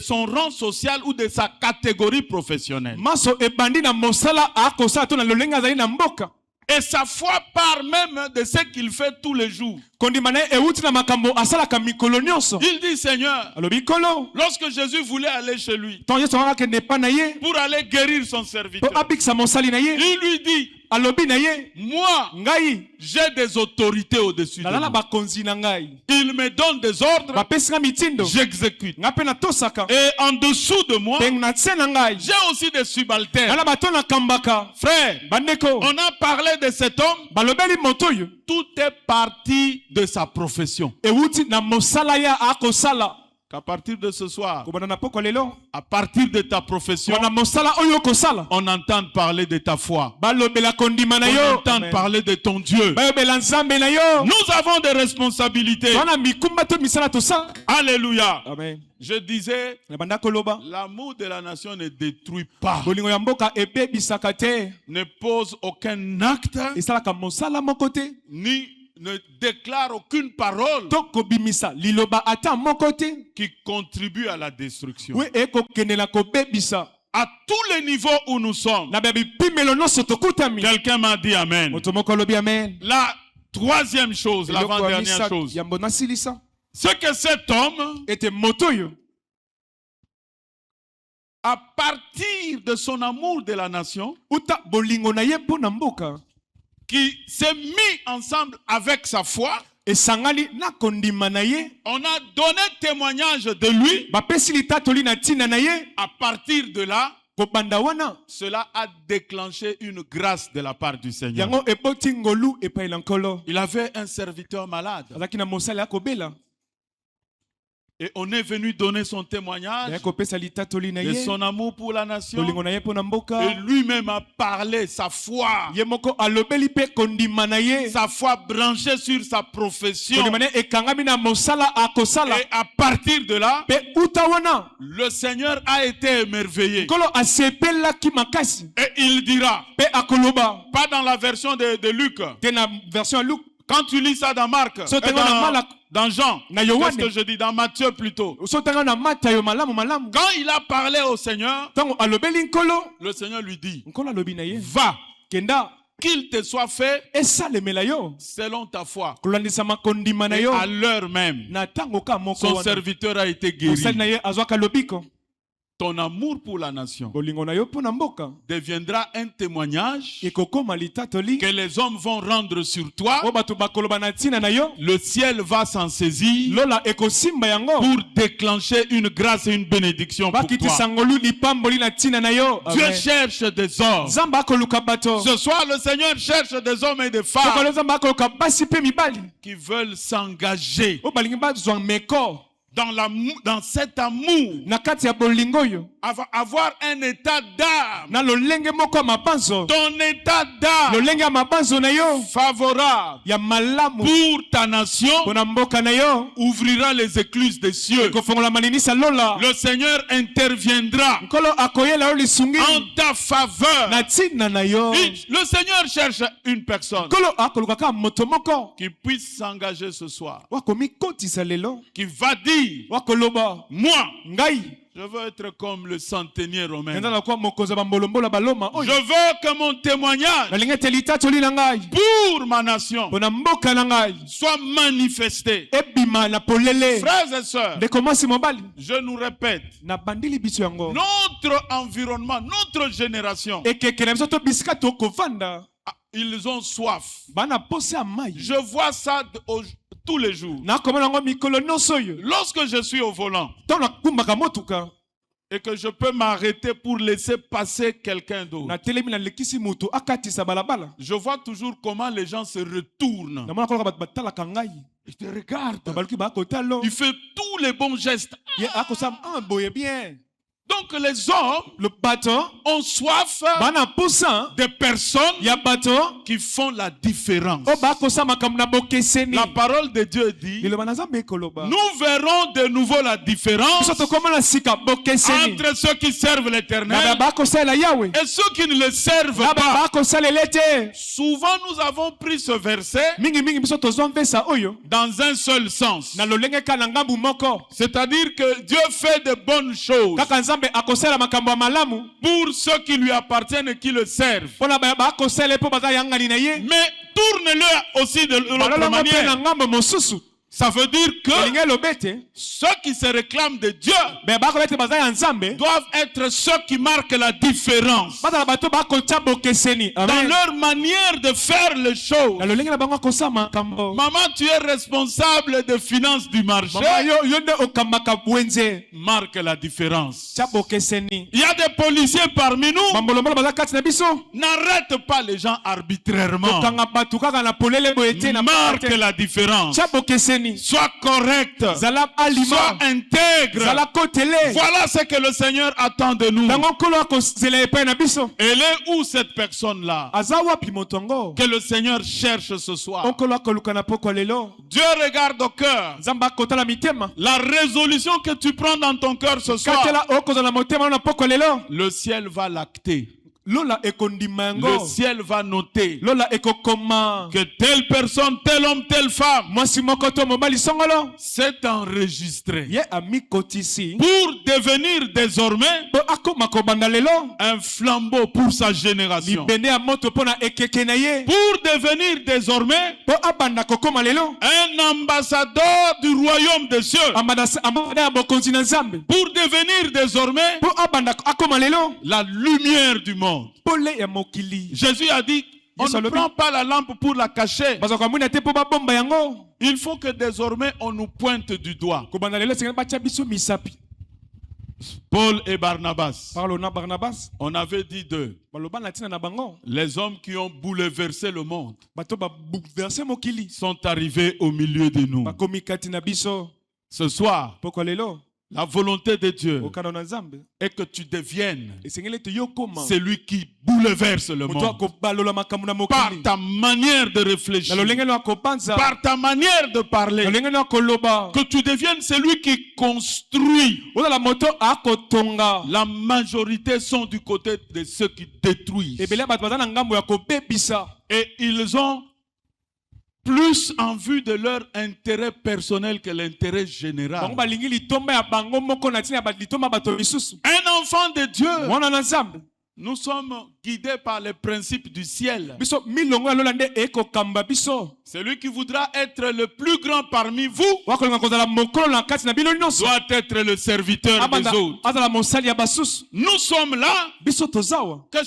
B: son rang social ou de sa catégorie professionnelle.
C: Maso ebandi na mosala akosala to na lolenga azali na mboka.
B: Et sa foi part même de ce qu'il fait tous les jours.
C: kondima na ye euti na makambo asalaka mikolo nyonso.
B: Il dit, Seigneur,
C: Alobi nkolo,
B: lorsque Jésus voulait aller chez lui
C: ntango Yesu akende epai na ye
B: pour aller guérir son serviteur,
C: mpo abikisa mosali na ye,
B: il lui dit,
C: alobi na ye,
B: moi,
C: ngai
B: j'ai des autorités au-dessus de
C: nalala
B: lui.
C: bakonzi na ngai,
B: Il me donne des ordres,
C: bapesi nga mitindo,
B: j'exécute.
C: nga mpe natosaka.
B: Et en dessous de moi,
C: Pe na nse na ngai,
B: j'ai aussi des subalternes.
C: nala bato nakambaka.
B: Frère,
C: Bandeko,
B: on a parlé de cet homme,
C: balobeli moto oyo
B: tout est parti de sa profession.
C: euti na mosala ya akosala.
B: Qu'à partir de ce soir,
C: Kobanda na poko lelo,
B: à partir de ta profession,
C: kobanda mosala oyo okosala,
B: on entend parler de ta foi.
C: balobela kondima na
B: On
C: yo,
B: entend parler de ton Dieu.
C: bayobela nzambe na yo.
B: Nous avons des responsabilités.
C: Twana mikumba to misala tosala.
B: Alléluia.
C: Amen.
B: Je disais,
C: Na banda koloba,
B: l'amour de la nation ne détruit pas,
C: bolingo ya mboka ebebisaka te,
B: ne pose aucun acte,
C: esalaka mosala moko te,
B: ni ne déclare aucune parole
C: to kobimisa liloba ata moko te,
B: qui contribue à la destruction.
C: we ekokendela kobebisa.
B: À tous les niveaux où nous sommes,
C: Na bibimelo nyonso tokutami.
B: quelqu'un m'a dit Amen.
C: Moto moko alobi amen.
B: La troisième chose,
C: Eloko ya
B: l'avant-dernière
C: misato,
B: chose,
C: yambo nasilisa,
B: c'est que cet homme,
C: ete moto oyo
B: à partir de son amour de la nation,
C: uta bolingo na ye mpo na mboka
B: qui s'est mis ensemble avec sa foi,
C: esangani na kondima na ye,
B: on a donné témoignage de lui.
C: bapesi litatoli na ntina na ye.
B: À partir de là,
C: Kobanda wana
B: cela a déclenché une grâce de la part du Seigneur.
C: yango eboti ngolu epai na nkolo.
B: Il avait un serviteur malade
C: Azaki na mosala ya kobela,
B: et on est venu donner son témoignage
C: ya kopesa litatoli na
B: de
C: ye,
B: son amour pour la nation.
C: bolingo na ye mpo na
B: Et
C: mboka.
B: lui-même a parlé sa foi,
C: Ye moko alobeli pe kondima na ye,
B: sa foi branchée sur sa profession.
C: kondima na ye ekangami na mosala akosala.
B: Et à partir de là,
C: Pe uta wana
B: le Seigneur a été émerveillé.
C: nkolo asepelaki makasi,
B: Et il dira,
C: pe akoloba
B: pas dans la version de Luc,
C: te na version ya Luke,
B: quand tu lis ça dans Marc,
C: Sotenga na Malak.
B: dans Jean,
C: Na Yohane.
B: qu'est-ce que je dis, dans Matthieu plutôt.
C: sotanga na matayo malamu malamu.
B: Quand il a parlé au Seigneur,
C: Tango alobeli nkolo,
B: le Seigneur lui dit,
C: nkolo alobi na ye,
B: va,
C: kenda
B: qu'il te soit fait
C: esalemela yo
B: selon ta foi.
C: kolandisama kondima na
B: Et
C: yo.
B: à l'heure même,
C: Na tango ka moko
B: son
C: wana,
B: serviteur a été
C: mosali na
B: guéri.
C: ye azwaka lobiko.
B: Ton amour pour la nation
C: Bolingo na yo mpo na mboka
B: deviendra un témoignage
C: ekokoma litatoli
B: que les hommes vont rendre sur toi.
C: o bato bakoloba na ntina na yo.
B: Le ciel va s'en saisir
C: Lola ekosimba yango
B: pour déclencher une grâce et une bénédiction pour toi.
C: bakitisa ngolu lipamboli na ntina na yo.
B: Dieu
C: Amen.
B: cherche des hommes.
C: Nzambe akoluka bato.
B: Ce soir, le Seigneur cherche des hommes et des femmes
C: Lokolo Nzambe akoluka basi mpe mibali
B: qui veulent s'engager
C: o balingi bazwa meko
B: dans cet amour,
C: na kati ya bolingo oyo,
B: avoir un état d'âme,
C: na lolenge moko ya mabanzo,
B: ton état d'âme
C: lolenge ya mabanzo na yo
B: favorable
C: ya malamu
B: pour ta nation
C: mpo na mboka na yo
B: ouvrira les écluses des cieux.
C: ekofongola maninisa lola.
B: Le Seigneur interviendra
C: Nkolo akoyela yo lisungi
B: en ta faveur.
C: na ntina na yo.
B: Le Seigneur cherche une personne
C: Nkolo akoluka kaka moto moko
B: qui puisse s'engager ce soir,
C: wakomikotisa lelo,
B: qui va dire,
C: wakoloba
B: moi,
C: ngai
B: je veux être comme le centenier romain.
C: eza na kuwa mokonzi ya bambolombola baloma
B: Je
C: oyo.
B: veux que mon témoignage
C: Nalingi ete litatoli na ngai
B: pour ma nation
C: mpo na mboka na ngai
B: soit manifesté.
C: ebima na polele.
B: Frères et sœurs,
C: Ndeko mwasi mobali,
B: je nous répète,
C: na bandili biso yango
B: notre environnement, notre génération,
C: ekeke na biso to bisika tokovanda
B: ils ont soif.
C: bana posa ya mai.
B: Je vois ça tous les jours.
C: nakomona yango mikolo nyonso oyo
B: Lorsque je suis au volant
C: ntango nakumbaka motuka
B: et que je peux m'arrêter pour laisser passer quelqu'un d'autre,
C: natelemi nalekisi moto akatisa balabala,
B: je vois toujours comment les gens se retournent.
C: namona koloka bato batalaka ngai,
B: Ils te regardent.
C: baluki bakotalo
B: Il fait tous les bons gestes.
C: ye akosala boye bien.
B: Donc les hommes
C: Le bato
B: ont soif
C: bana posa
B: des personnes
C: ya bato
B: qui font la différence.
C: o bakosa makambo na bokeseni.
B: La parole de Dieu dit,
C: liloba na Nzambe ekoloba
B: nous verrons de nouveau la différence
C: biso tokomona sika bokeseni
B: entre ceux qui servent
C: na
B: l'Éternel
C: bakosalela Yawe
B: et ceux qui ne le servent
C: na
B: pas.
C: bakosalela te.
B: Souvent nous avons pris ce verset
C: mingi biso tozwa mvesa oyo
B: dans un seul sens.
C: na lolenge ka na ngambu moko,
B: C'est-à-dire que Dieu fait de bonnes choses
C: kaka Nzambe akosala makambo ya malamu
B: pour ceux qui lui appartiennent et qui le servent.
C: mpona bakosala mpo baza yangani na ye.
B: Mais retourne-le aussi de l'autre
C: Balolo mo pe na
B: manière.
C: ngambo mosusu.
B: Ça veut dire que
C: Elingi lobete.
B: ceux qui se réclament de Dieu
C: Be bako bete baza ya nzambe.
B: doivent être ceux qui marquent la différence
C: Bata bato bako tia bokeseni.
B: dans
C: Amen.
B: leur manière de faire les choses.
C: Na lolenge na bango kosama kambo.
B: Maman, tu es responsable des finances du marché.
C: Mama yo nde okambaka bwenze.
B: Marque la différence.
C: Tia bokeseni.
B: Il y a des policiers parmi nous.
C: Bambolomolo baza kati na biso.
B: N'arrête pas les gens arbitrairement.
C: Kanga batu kaka na polele boyete na
B: Marque la différence.
C: tia bokeseni.
B: Sois correct.
C: Zala alima.
B: Sois intègre.
C: Zala kotele.
B: Voilà ce que le Seigneur attend de nous.
C: Tango kolo akozela epai na biso.
B: Elle est où cette personne-là
C: Aza wapi motongo?
B: que le Seigneur cherche ce soir?
C: Onkolo akoluka na poko lelo.
B: Dieu regarde au cœur.
C: Nzamba akotala mitema.
B: La résolution que tu prends dans ton cœur ce soir,
C: Katela okozala motema na poko lelo.
B: le ciel va l'acter.
C: Lola ekondima
B: Le
C: yango.
B: ciel va noter
C: Lola ekokoma.
B: que telle personne, tel homme, telle femme
C: Mwasi moko to mobali songolo.
B: s'est enregistré
C: Ye ami kotisi.
B: pour devenir désormais
C: Po akoma kobanda lelo.
B: un flambeau pour sa génération.
C: Libende ya moto pona ekeke na ye.
B: Pour devenir désormais
C: Po abanda kokoma lelo.
B: un ambassadeur du royaume des cieux.
C: Amada ya bokonzi na Nzambe.
B: Pour devenir désormais
C: Po abanda akoma lelo.
B: la lumière du monde.
C: Pole ya mokili.
B: Jésus a dit, on
C: Yes,
B: ne
C: alobi.
B: prend pas la lampe pour la cacher.
C: Bazaka mwina te po babomba yango.
B: Il faut que désormais on nous pointe du doigt.
C: Kobanda lelo senga batia biso misapi.
B: Paul et Barnabas,
C: Parlo na Barnabas.
B: on avait dit d'eux,
C: Baloba na tina na bango.
B: les hommes qui ont bouleversé le monde
C: Bato ba bouleverser mokili.
B: sont arrivés au milieu de nous.
C: Bakomi kati na biso.
B: Ce soir,
C: Poko lelo.
B: la volonté de Dieu
C: Okana na Nzambe.
B: est que tu deviennes
C: Esengele te yokoma.
B: celui qui bouleverse le
C: Moto
B: monde
C: akobalola makambo na
B: par
C: mokili.
B: ta manière de
C: Na
B: réfléchir,
C: lolenge no akopanza.
B: par ta manière de
C: Na
B: parler,
C: lolenge no akoloba.
B: que tu deviennes celui qui construit.
C: Oza la moto akotonga.
B: La majorité sont du côté de ceux qui détruisent.
C: Ebele bato baza na ngambo ya kobebisa.
B: Et ils ont plus en vue de leur intérêt personnel que l'intérêt général.
C: Bango balingi litomba ya bango moko na tina ya litomba bato misusu.
B: Un enfant de Dieu,
C: Mwana na Nzambe.
B: nous sommes guidés par les principes du ciel.
C: Biso milongo ya lola nde ekokamba biso.
B: Celui qui voudra être le plus grand parmi vous
C: Wakolinga kozala mokolo na kati na bino nyonso.
B: doit être le serviteur des
C: Abanda
B: autres.
C: azala mosali ya basusu.
B: Nous sommes là,
C: Biso tozawa.
B: que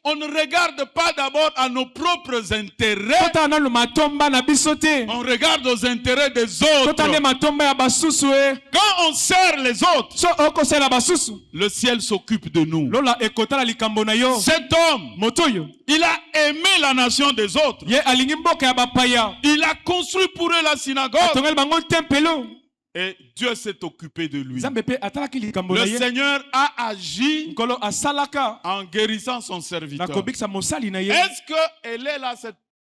B: on ne regarde pas d'abord à nos propres intérêts,
C: Kota na lo matomba na biso te.
B: on regarde aux intérêts des
C: Kota nde
B: autres.
C: matomba ya basusu e.
B: Quand on sert les autres,
C: So okosala basusu.
B: le ciel s'occupe de nous.
C: Lola ekotala likambo na yo.
B: Cet homme,
C: Moto yo.
B: il a aimé la nation des autres.
C: Ye alingi mboka ya bapaya.
B: Il a construit pour eux la synagogue.
C: Atongeli bango tempelo.
B: Et Dieu s'est occupé de lui.
C: Nzambe pe atalaki likambo na
B: Le
C: ye.
B: Seigneur a agi
C: Nkolo asalaka.
B: en guérissant son
C: Na
B: serviteur.
C: kobikisa mosali na ye.
B: Est-ce qu'elle est là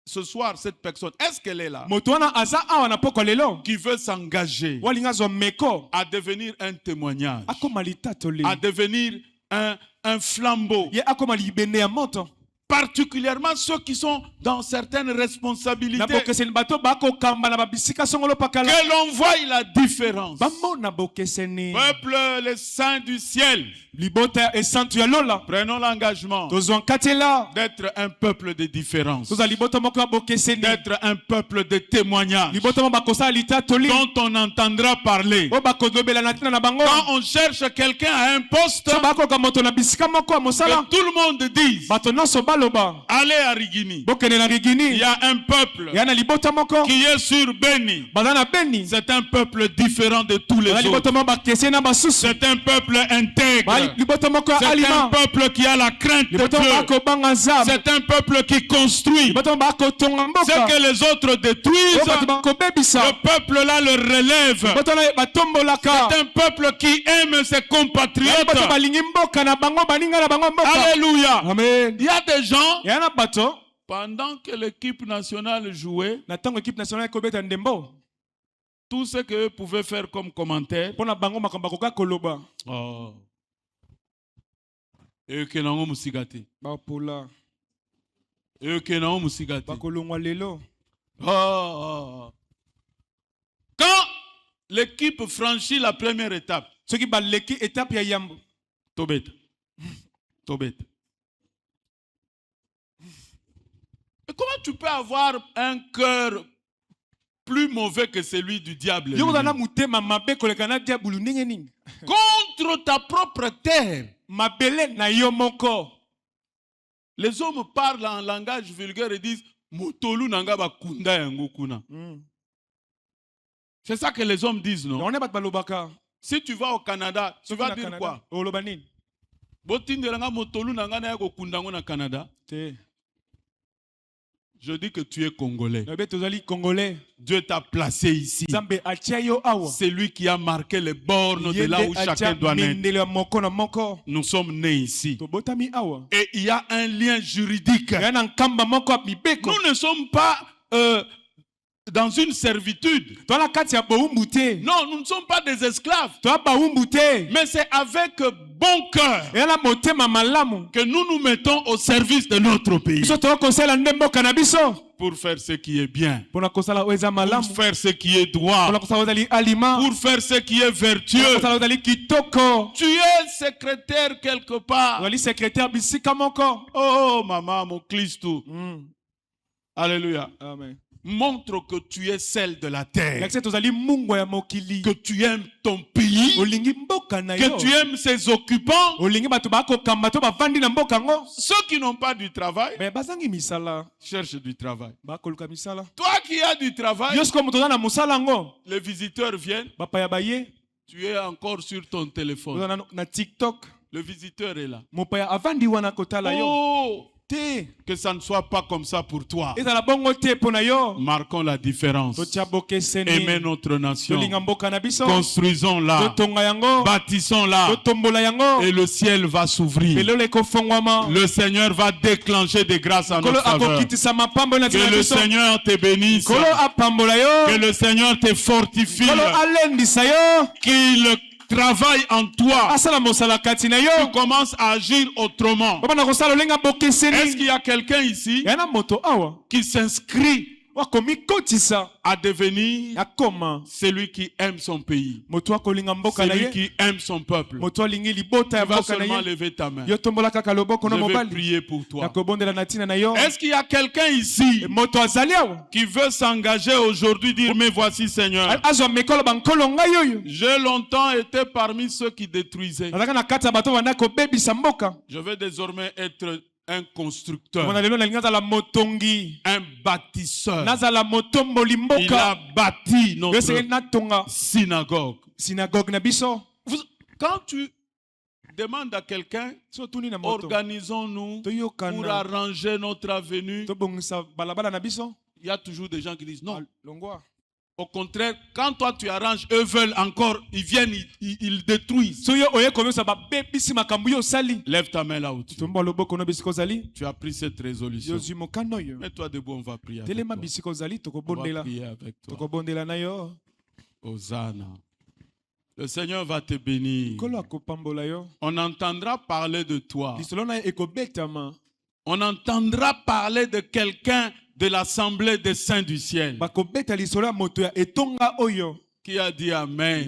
B: ce soir, cette personne? Est-ce qu'elle est là?
C: Moto wana aza awa na poko lelo.
B: Qui veut s'engager
C: Walinga zo meko.
B: à devenir un témoignage,
C: Akoma litatoli.
B: à devenir un flambeau.
C: Ye akoma libende ya moto.
B: Particulièrement ceux qui sont dans certaines
C: Na
B: responsabilités.
C: bokeseni bato bakokamba na babisika songolo pakala.
B: Que l'on voie la différence.
C: Bamona bokeseni.
B: Peuple, les saints du ciel,
C: Libota esantu ya lola.
B: prenons l'engagement
C: Tozwa nkatela.
B: d'être un peuple de différence,
C: Toza libota moko ya bokeseni.
B: d'être un peuple de témoignage
C: Libota mo bakosala litatoli.
B: dont on entendra parler.
C: O bakodobela na tina na bango.
B: Quand on cherche quelqu'un à un poste,
C: So bakoka moto na bisika moko ya mosala.
B: que tout le monde dise,
C: Bato nyonso baloba.
B: allez à Rigini.
C: Bokende na
B: Il
C: Rigini.
B: y a un peuple
C: Ya na libota moko.
B: qui est sur Beni.
C: Baza na Beni.
B: C'est un peuple différent de tous les
C: Baza libota
B: autres.
C: moko bakeseni na basusu.
B: C'est un peuple intègre.
C: Ba libota moko ya
B: C'est un
C: alima.
B: peuple qui a la crainte de
C: Libota moko
B: Dieu.
C: bakobanga nzambe.
B: C'est un peuple qui construit.
C: Libota moko bakotonga
B: Ce
C: mboka.
B: que les autres
C: O
B: détruisent,
C: bato bakobebisa.
B: le peuple là le relève.
C: Libota na batombolaka.
B: C'est un peuple qui aime ses
C: Bato
B: compatriotes.
C: balingi mboka na bango baninga na bango mboka.
B: Alléluia.
C: Amen.
B: Il y a des gens,
C: Ya na bato.
B: pendant que l'équipe nationale jouait,
C: Na tango équipe nationale ekobeta ndembo.
B: tout ce qu'eux pouvaient faire comme commentaire,
C: Pona bango makambo koka koloba.
B: oh. Et que nango musigati.
C: Bapola.
B: Et que nango musigati.
C: Bakolongwa lelo.
B: Oh. Quand l'équipe franchit la première étape,
C: Soki baleki étape ya yambo.
B: Tobet. Tobet. Mais comment tu peux avoir un cœur plus mauvais que celui du diable
C: Yo
B: lui-même?
C: na mutema mabe koleka na diabulu ndenge nini?
B: Contre ta propre terre.
C: Mabele na yo moko.
B: Les hommes parlent en langage vulgaire et disent Motolu nanga bakunda yango kuna. C'est ça que les hommes disent, non?
C: On est pas balobaka.
B: Si tu vas au Canada, tu vas dire quoi?
C: Oloba nini?
B: Botindelanga Motolu nanga na yako kundango na Canada.
C: Te.
B: Je dis que tu es Congolais.
C: Na be tozali Congolais.
B: Dieu t'a placé ici.
C: Zambe atia yo awa.
B: C'est lui qui a marqué les bornes de là où chacun doit naître.
C: Mindele moko na moko.
B: Nous sommes nés ici.
C: To botami awa.
B: Et il y a un lien juridique.
C: Yana nkamba moko mibeko.
B: Nous ne sommes pas dans une servitude.
C: Toi la kati ya boumbu te.
B: Non, nous ne sommes pas des esclaves.
C: Toi boumbu te.
B: Mais c'est avec bon cœur
C: Yana motema malamu.
B: que nous nous mettons au service de notre pays.
C: Biso to kosala ndembo kanabiso.
B: Pour faire ce qui est bien.
C: Pona kosala oeza malamu.
B: Pour faire ce qui est droit.
C: Pona kosala ozali aliment.
B: Pour faire ce qui est vertueux.
C: Kosala ozali kitoko.
B: Tu es secrétaire quelque part.
C: Ozali secrétaire bisika moko.
B: Oh, maman, mon Christo. Alléluia.
C: Amen.
B: Montre que tu es celle de la terre.
C: Que
B: Que tu aimes ton pays. Que tu aimes ses occupants. Ceux qui n'ont pas du travail cherchent du travail. Toi qui as du travail, les visiteurs viennent. Tu es encore sur ton téléphone. Le visiteur est là. Oh, que ça ne soit pas comme ça pour toi. Marquons la différence. Aimez notre nation. Construisons-la. Bâtissons-la. Et le ciel va s'ouvrir. Le Seigneur va déclencher des grâces en notre faveur. Que le Seigneur te bénisse. Que le Seigneur te fortifie. Qu'il travaille en toi. Tu commences à agir autrement. Est-ce qu'il y a quelqu'un ici qui s'inscrit à devenir celui qui aime son pays, celui qui aime son peuple? Tu vas seulement lever ta main. Je vais prier pour toi. Est-ce qu'il y a quelqu'un ici qui veut s'engager aujourd'hui, dire mais voici Seigneur, j'ai longtemps été parmi ceux qui détruisaient. Je vais désormais être un constructeur, un bâtisseur. Il a bâti notre synagogue. Quand tu demandes à quelqu'un, organisons-nous pour arranger notre avenue, il y a toujours des gens qui disent non. Au contraire, quand toi tu arranges, eux veulent encore, ils viennent, ils détruisent. Lève ta main là où tu es. Tu as pris cette résolution. Mets-toi debout, on va prier avec toi. On va prier avec toi. Hosanna. Le Seigneur va te bénir. On entendra parler de toi. On entendra parler de quelqu'un de l'assemblée des saints du ciel qui a dit Amen.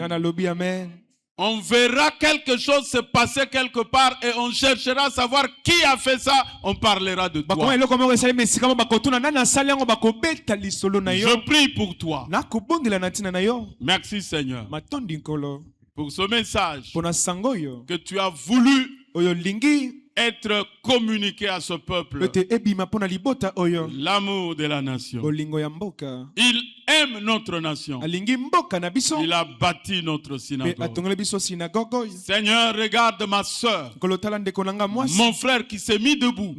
B: On verra quelque chose se passer quelque part et on cherchera à savoir qui a fait ça. On parlera de toi. Je prie pour toi. Merci Seigneur pour ce message que tu as voulu être communiqué à ce peuple. L'amour de la nation. Il aime notre nation. Il a bâti notre synagogue. Seigneur, regarde ma soeur, mon frère qui s'est mis debout.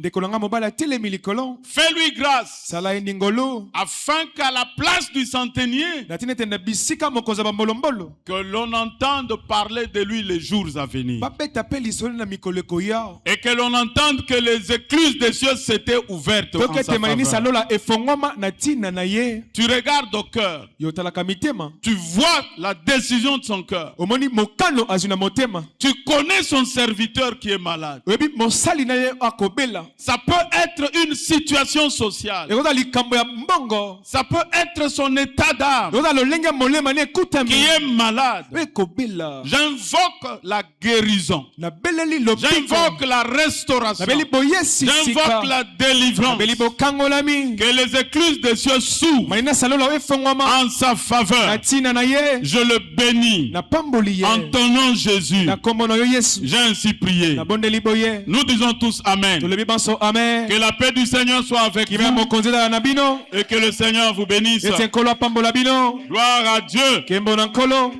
B: Fais-lui grâce afin qu'à la place du centenier, que l'on entende parler de lui les jours à venir. Et que l'on entende que les écluses des cieux s'étaient ouvertes en sa faveur. Tu regardes au cœur.
C: yotalaka mitema
B: Tu vois la décision de son cœur.
C: omoni mokano azwi na motema
B: Tu connais son serviteur qui est malade.
C: oyebi mosali na ye akobela
B: Ça peut être une situation sociale.
C: ekozala likambo ya mbongo
B: Ça peut être son état d'âme
C: ekozala lolenge ya molema ne ekutami
B: qui est malade.
C: ekobela
B: J'invoque la guérison.
C: nabeleli lobiko
B: J'invoque la restauration.
C: nabeli boyesi sika
B: J'invoque la délivrance.
C: nabeli bokangolami
B: Que les écluses des cieux s'ouvrent
C: malina salola efongwama
B: en sa faveur.
C: na ntina na ye
B: Je le bénis.
C: napamboli ye
B: En ton nom, Jésus.
C: na kombo na yo yesu
B: J'ai ainsi prié.
C: nabondeli boye
B: Nous disons tous Amen.
C: tolobi banso amen
B: Que la paix du Seigneur soit avec
C: kimia
B: vous
C: mokonzi ezala na bino
B: et que le Seigneur vous bénisse.
C: ete nkolo apambola bino
B: Gloire à Dieu.
C: kembo na nkolo